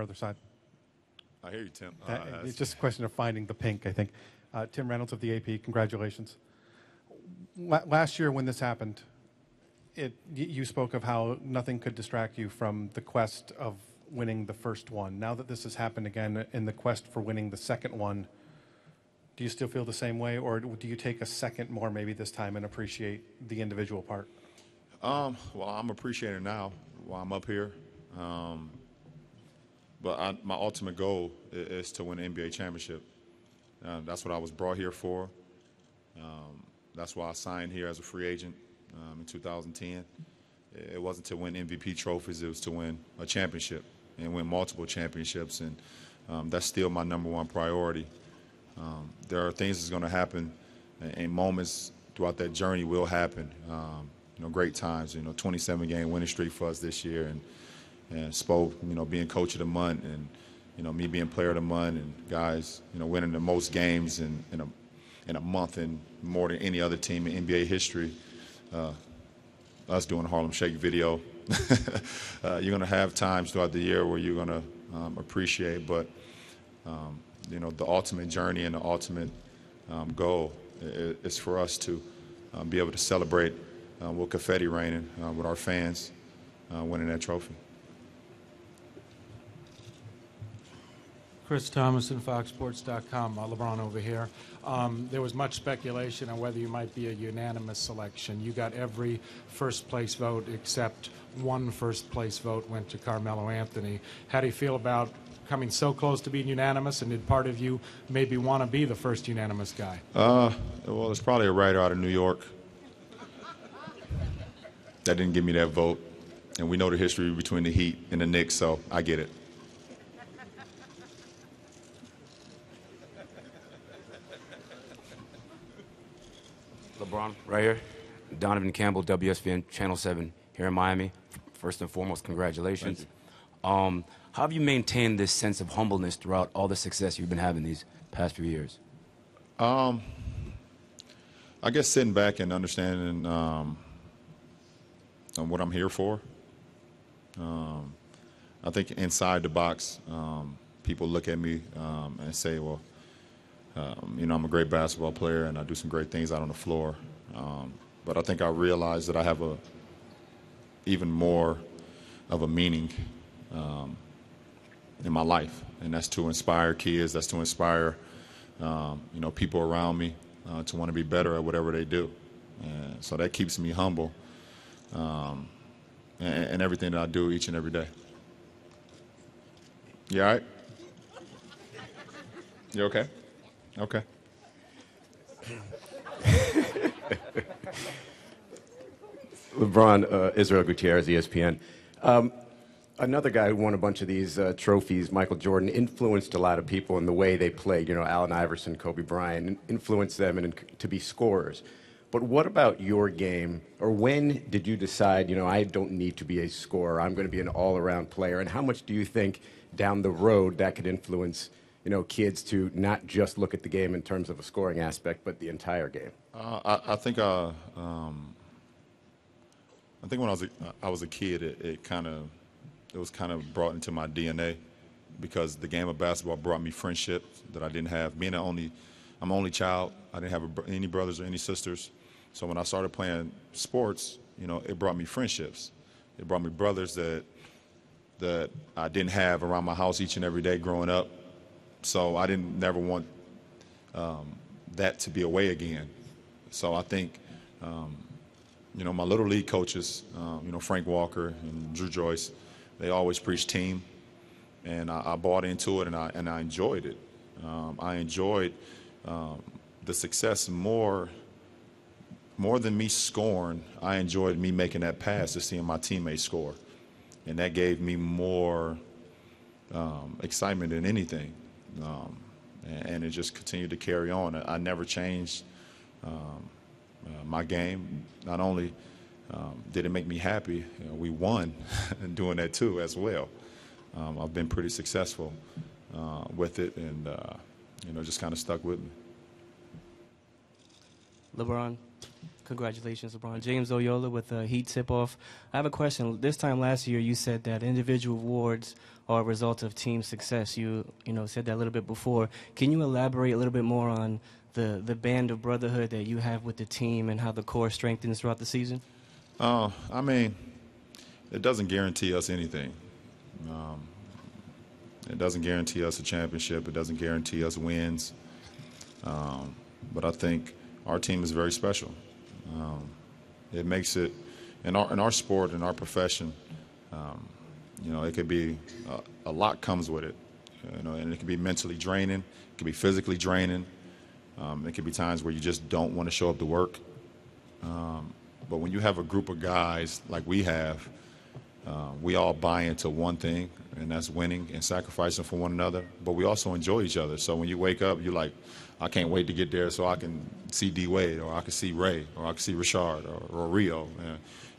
your other side. I hear you, Tim. It's just a question of finding the pink, I think. Tim Reynolds of the AP, congratulations. Last year when this happened, you spoke of how nothing could distract you from the quest of winning the first one. Now that this has happened again in the quest for winning the second one, do you still feel the same way, or do you take a second more maybe this time and appreciate the individual part? Well, I'm appreciating now while I'm up here. But my ultimate goal is to win an NBA championship. That's what I was brought here for. That's why I signed here as a free agent in 2010. It wasn't to win MVP trophies. It was to win a championship and win multiple championships. And that's still my #1 priority. There are things that's going to happen, and moments throughout that journey will happen. Great times. 27-game winning streak for us this year, and Spo, being coach of the month, and me being player of the month, and guys, winning the most games in a month and more than any other team in NBA history. Us doing the Harlem Shake video. You're going to have times throughout the year where you're going to appreciate, but the ultimate journey and the ultimate goal is for us to be able to celebrate with confetti raining with our fans winning that trophy. Chris Thomason, FoxSports.com. LeBron over here. There was much speculation on whether you might be a unanimous selection. You got every first-place vote except one first-place vote went to Carmelo Anthony. How do you feel about coming so close to being unanimous, and did part of you maybe want to be the first unanimous guy? Well, it's probably a writer out of New York that didn't give me that vote. And we know the history between the Heat and the Knicks, so I get it. LeBron, right here. Donovan Campbell, WSVN Channel 7 here in Miami. First and foremost, congratulations. How have you maintained this sense of humbleness throughout all the success you've been having these past few years? I guess sitting back and understanding what I'm here for. I think inside the box, people look at me and say, well, I'm a great basketball player and I do some great things out on the floor. But I think I realize that I have even more of a meaning in my life, and that's to inspire kids, that's to inspire people around me to want to be better at whatever they do. And so that keeps me humble and everything that I do each and every day. You all right? You okay? Okay. LeBron, Israel Gutierrez, ESPN. Another guy who won a bunch of these trophies, Michael Jordan, influenced a lot of people in the way they played. Allen Iverson, Kobe Bryant, influenced them to be scorers. But what about your game? Or when did you decide, I don't need to be a scorer, I'm going to be an all-around player? And how much do you think down the road that could influence, kids to not just look at the game in terms of a scoring aspect, but the entire game? I think when I was a kid, it was kind of brought into my DNA, because the game of basketball brought me friendships that I didn't have. I'm an only child. I didn't have any brothers or any sisters. So when I started playing sports, it brought me friendships. It brought me brothers that I didn't have around my house each and every day growing up. So I didn't never want that to be away again. So I think, my little league coaches, Frank Walker and Drew Joyce, they always preach team, and I bought into it, and I enjoyed it. I enjoyed the success more than me scoring. I enjoyed me making that pass to seeing my teammates score, and that gave me more excitement than anything. And it just continued to carry on. I never changed my game. Not only did it make me happy, we won and doing that too as well. I've been pretty successful with it, and just kind of stuck with me. LeBron, Congratulations, LeBron. James Oyola with a Heat tip-off. I have a question. This time last year, you said that individual awards are a result of team success. You said that a little bit before. Can you elaborate a little bit more on the band of brotherhood that you have with the team and how the core strengthens throughout the season? I mean, it doesn't guarantee us anything. It doesn't guarantee us a championship. It doesn't guarantee us wins. But I think our team is very special. It makes it, in our sport, in our profession, it could be, a lot comes with it. And it can be mentally draining. It can be physically draining. It can be times where you just don't want to show up to work. But when you have a group of guys like we have, we all buy into one thing, and that's winning and sacrificing for one another. But we also enjoy each other. So when you wake up, you're like, I can't wait to get there so I can see D. Wade, or I can see Ray, or I can see Richard, or Rio.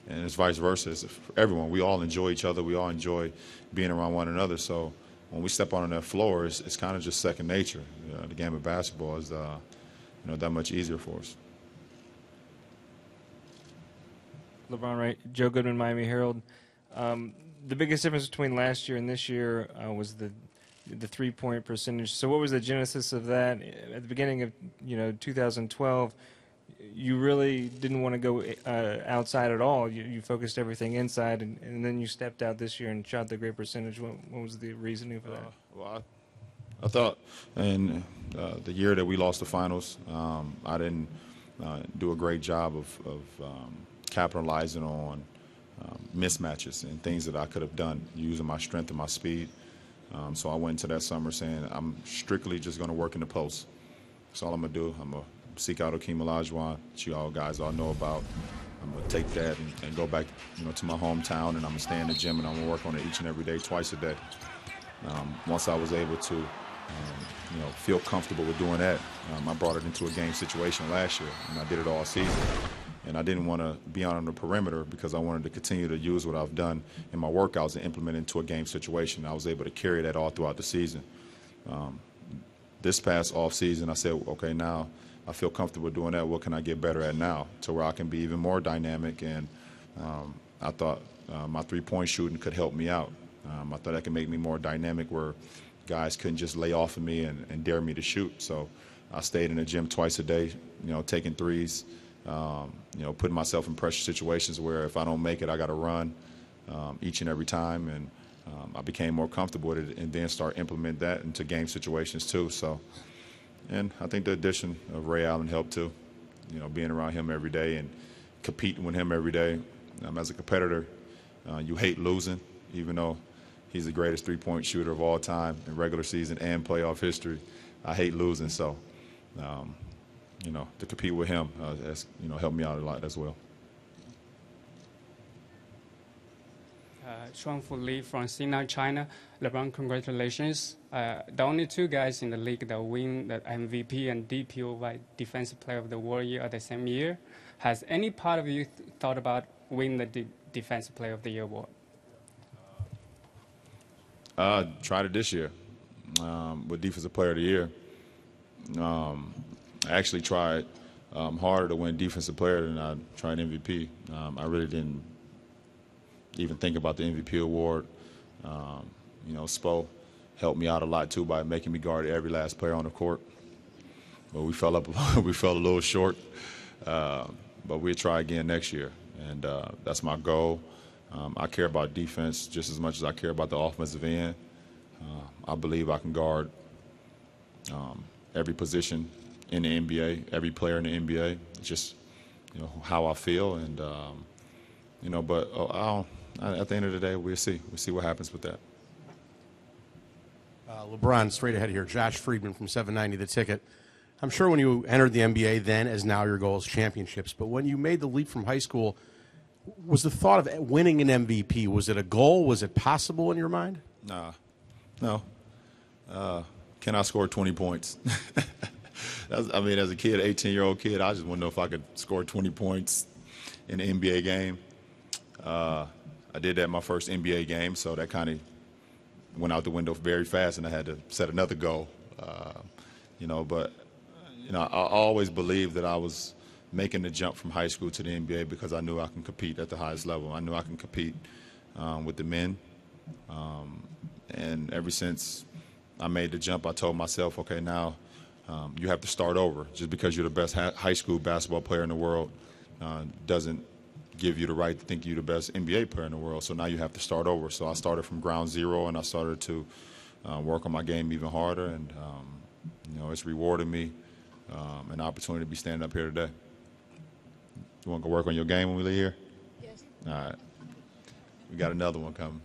And it's vice versa. It's for everyone. We all enjoy each other. We all enjoy being around one another. So when we step on that floor, it's kind of just second nature. The game of basketball is that much easier for us. LeBron, right? Joe Goodman, Miami Herald. The biggest difference between last year and this year was the 3-point percentage. So what was the genesis of that? At the beginning of 2012, you really didn't want to go outside at all. You focused everything inside, and then you stepped out this year and shot the great percentage. What was the reasoning for that? Well, I thought in the year that we lost the finals, I didn't do a great job of capitalizing on mismatches and things that I could have done using my strength and my speed. So I went into that summer saying I'm strictly just going to work in the post. That's all I'm going to do. I'm going to seek out Akeem Olajuwon, which you all guys all know about. I'm going to take that and go back to my hometown, and I'm going to stay in the gym, and I'm going to work on it each and every day, twice a day. Once I was able to feel comfortable with doing that, I brought it into a game situation last year, and I did it all season. And I didn't want to be on the perimeter because I wanted to continue to use what I've done in my workouts and implement it into a game situation. I was able to carry that all throughout the season. This past off season, I said, okay, now I feel comfortable doing that. What can I get better at now to where I can be even more dynamic? And I thought my three-point shooting could help me out. I thought that could make me more dynamic where guys couldn't just lay off of me and dare me to shoot. So I stayed in the gym twice a day, taking threes. Putting myself in pressure situations where if I don't make it, I got to run each and every time. And I became more comfortable with it and then start implement that into game situations too. So, and I think the addition of Ray Allen helped too, being around him every day and competing with him every day. As a competitor, you hate losing, even though he's the greatest three-point shooter of all time in regular season and playoff history. I hate losing, so to compete with him has helped me out a lot as well. Shuangfu Li from Xinjiang, China. LeBron, congratulations. The only two guys in the league that win the MVP and DPOY Defensive Player of the World year at the same year. Has any part of you thought about winning the Defensive Player of the Year award? Tried it this year with Defensive Player of the Year. I actually tried harder to win Defensive Player than I tried MVP. I really didn't even think about the MVP award. Spo helped me out a lot too by making me guard every last player on the court. But we fell a little short. But we'll try again next year, and that's my goal. I care about defense just as much as I care about the offensive end. I believe I can guard every position in the NBA, every player in the NBA. It's just how I feel, and But at the end of the day, we'll see. We'll see what happens with that. LeBron, straight ahead here. Josh Friedman from 790 The Ticket. I'm sure when you entered the NBA then, as now, your goal is championships. But when you made the leap from high school, was the thought of winning an MVP, was it a goal? Was it possible in your mind? No. Can I score 20 points? As a kid, 18-year-old kid, I just want to know if I could score 20 points in an NBA game. I did that in my first NBA game, so that kind of went out the window very fast, and I had to set another goal. I always believed that I was making the jump from high school to the NBA because I knew I can compete at the highest level. I knew I can compete with the men. And ever since I made the jump, I told myself, okay, now you have to start over. Just because you're the best high school basketball player in the world doesn't give you the right to think you're the best NBA player in the world. So now you have to start over. So I started from ground zero, and I started to work on my game even harder. And, you know, it's rewarded me an opportunity to be standing up here today. You want to go work on your game when we leave here? Yes. All right. We got another one coming.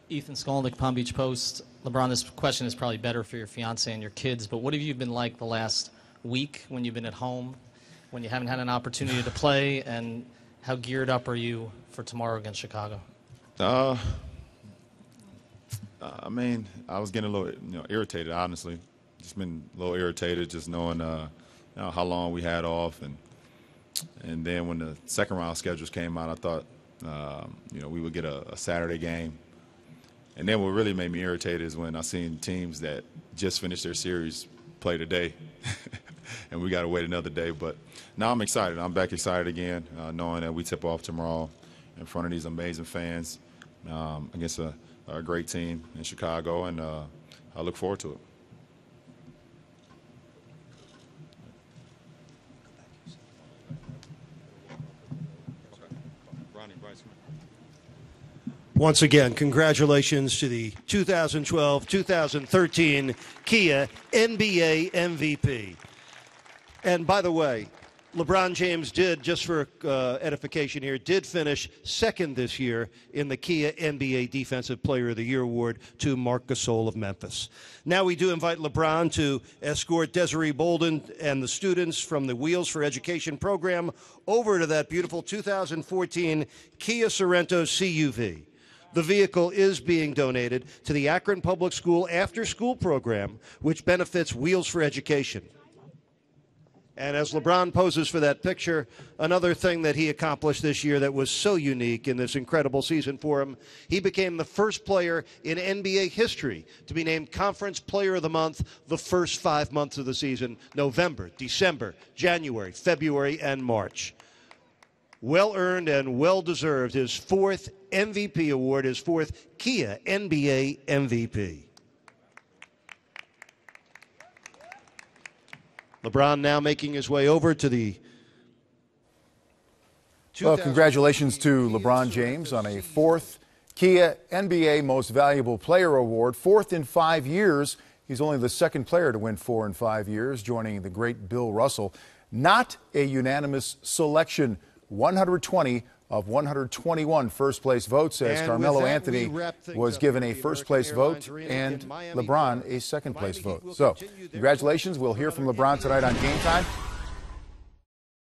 Ethan Skolnick, Palm Beach Post. LeBron, this question is probably better for your fiance and your kids, but what have you been like the last week when you've been at home, when you haven't had an opportunity to play, and how geared up are you for tomorrow against Chicago? I mean, I was getting a little, irritated, honestly. Just been a little irritated just knowing, how long we had off. And then when the second round schedules came out, I thought, we would get a Saturday game. And then what really made me irritated is when I seen teams that just finished their series play today, and we got to wait another day. But now I'm excited. I'm back excited again, knowing that we tip off tomorrow in front of these amazing fans against a great team in Chicago, and I look forward to it. Once again, congratulations to the 2012-2013 Kia NBA MVP. And by the way, LeBron James did, just for edification here, did finish second this year in the Kia NBA Defensive Player of the Year award to Marc Gasol of Memphis. Now we do invite LeBron to escort Desiree Bolden and the students from the Wheels for Education program over to that beautiful 2014 Kia Sorento CUV. The vehicle is being donated to the Akron Public School after-school program, which benefits Wheels for Education. And as LeBron poses for that picture, another thing that he accomplished this year that was so unique in this incredible season for him, he became the first player in NBA history to be named Conference Player of the Month the first 5 months of the season: November, December, January, February, and March. Well-earned and well-deserved, his fourth MVP award, his fourth Kia NBA MVP. LeBron now making his way over to the... Well, congratulations to LeBron James on a fourth Kia NBA Most Valuable Player Award, fourth in 5 years. He's only the second player to win 4 in 5 years, joining the great Bill Russell. Not a unanimous selection. 120 of 121 first-place votes, as Carmelo Anthony was given a first-place vote and LeBron a second-place vote. So, congratulations. We'll hear from LeBron tonight on Game Time.